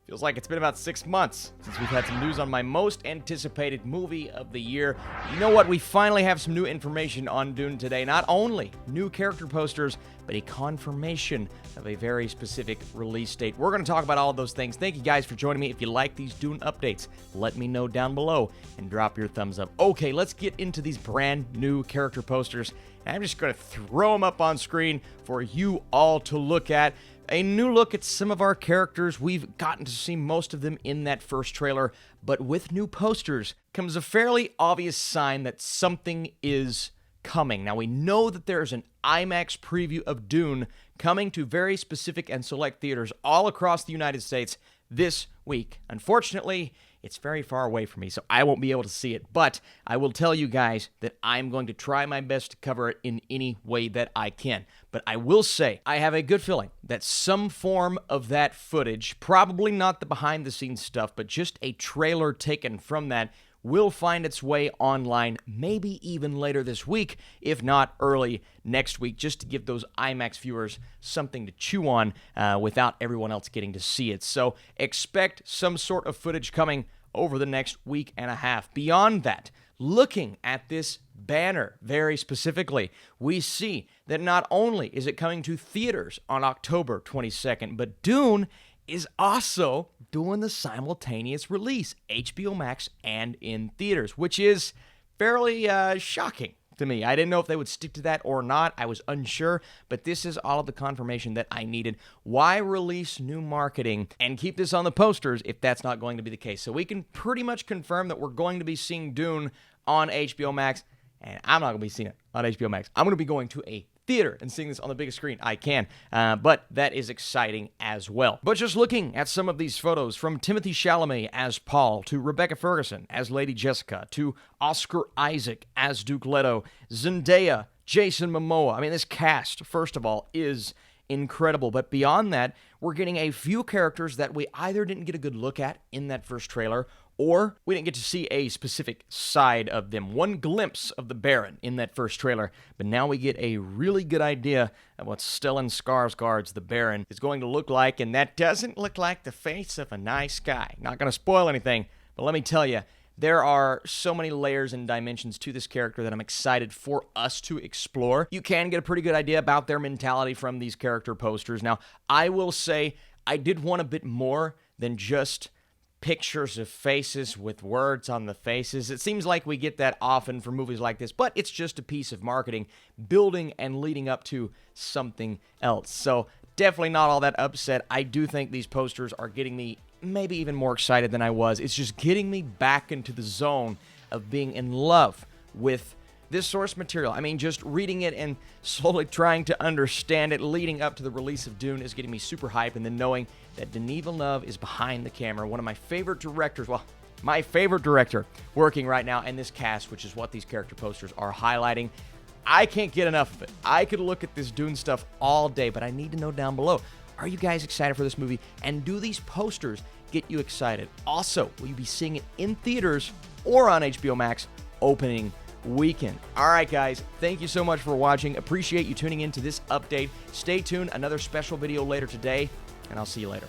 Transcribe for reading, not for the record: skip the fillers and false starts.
Feels like it's been about 6 months since we've had some news on my most anticipated movie of the year. You know what? We finally have some new information on Dune today. Not only new character posters, but a confirmation of a very specific release date. We're going to talk about all of those things. Thank you guys for joining me. If you like these Dune updates, let me know down below and drop your thumbs up. Okay, let's get into these brand new character posters. And I'm just going to throw them up on screen for you all to look at. A new look at some of our characters. We've gotten to see most of them in that first trailer, but with new posters comes a fairly obvious sign that something is coming. Now, we know that there's an IMAX preview of Dune coming to very specific and select theaters all across the United States this week. Unfortunately, it's very far away from me, so I won't be able to see it, but I will tell you guys that I'm going to try my best to cover it in any way that I can. But I will say, I have a good feeling that some form of that footage, probably not the behind-the-scenes stuff, but just a trailer taken from that, will find its way online, maybe even later this week, if not early next week, just to give those IMAX viewers something to chew on without everyone else getting to see it. So expect some sort of footage coming over the next week and a half. Beyond that, looking at this banner very specifically, we see that not only is it coming to theaters on October 22nd, but Dune is also doing the simultaneous release, HBO Max and in theaters, which is fairly shocking to me. I didn't know if they would stick to that or not. I was unsure, but this is all of the confirmation that I needed. Why release new marketing and keep this on the posters if that's not going to be the case? So we can pretty much confirm that we're going to be seeing Dune on HBO Max, and I'm not going to be seeing it on HBO Max. I'm going to be going to a theater and seeing this on the biggest screen I can, but that is exciting as well. But just looking at some of these photos, from Timothée Chalamet as Paul, to Rebecca Ferguson as Lady Jessica, to Oscar Isaac as Duke Leto, Zendaya, Jason Momoa. I mean, this cast, first of all, is incredible. But beyond that, we're getting a few characters that we either didn't get a good look at in that first trailer, or we didn't get to see a specific side of them. One glimpse of the Baron in that first trailer, but now we get a really good idea of what Stellan Skarsgård's the Baron is going to look like, and that doesn't look like the face of a nice guy. Not going to spoil anything, but let me tell you, there are so many layers and dimensions to this character that I'm excited for us to explore. You can get a pretty good idea about their mentality from these character posters. Now, I will say I did want a bit more than just pictures of faces with words on the faces. It seems like we get that often for movies like this, but it's just a piece of marketing building and leading up to something else. So definitely not all that upset. I do think these posters are getting me maybe even more excited than I was. It's just getting me back into the zone of being in love with this source material. I mean, just reading it and slowly trying to understand it leading up to the release of Dune is getting me super hyped, and then knowing that Denis Villeneuve is behind the camera, one of my favorite directors, well, my favorite director working right now, and this cast, which is what these character posters are highlighting. I can't get enough of it. I could look at this Dune stuff all day, but I need to know down below, are you guys excited for this movie? And do these posters get you excited? Also, will you be seeing it in theaters or on HBO Max opening weekend? All right, guys, thank you so much for watching. Appreciate you tuning in to this update. Stay tuned, another special video later today, and I'll see you later.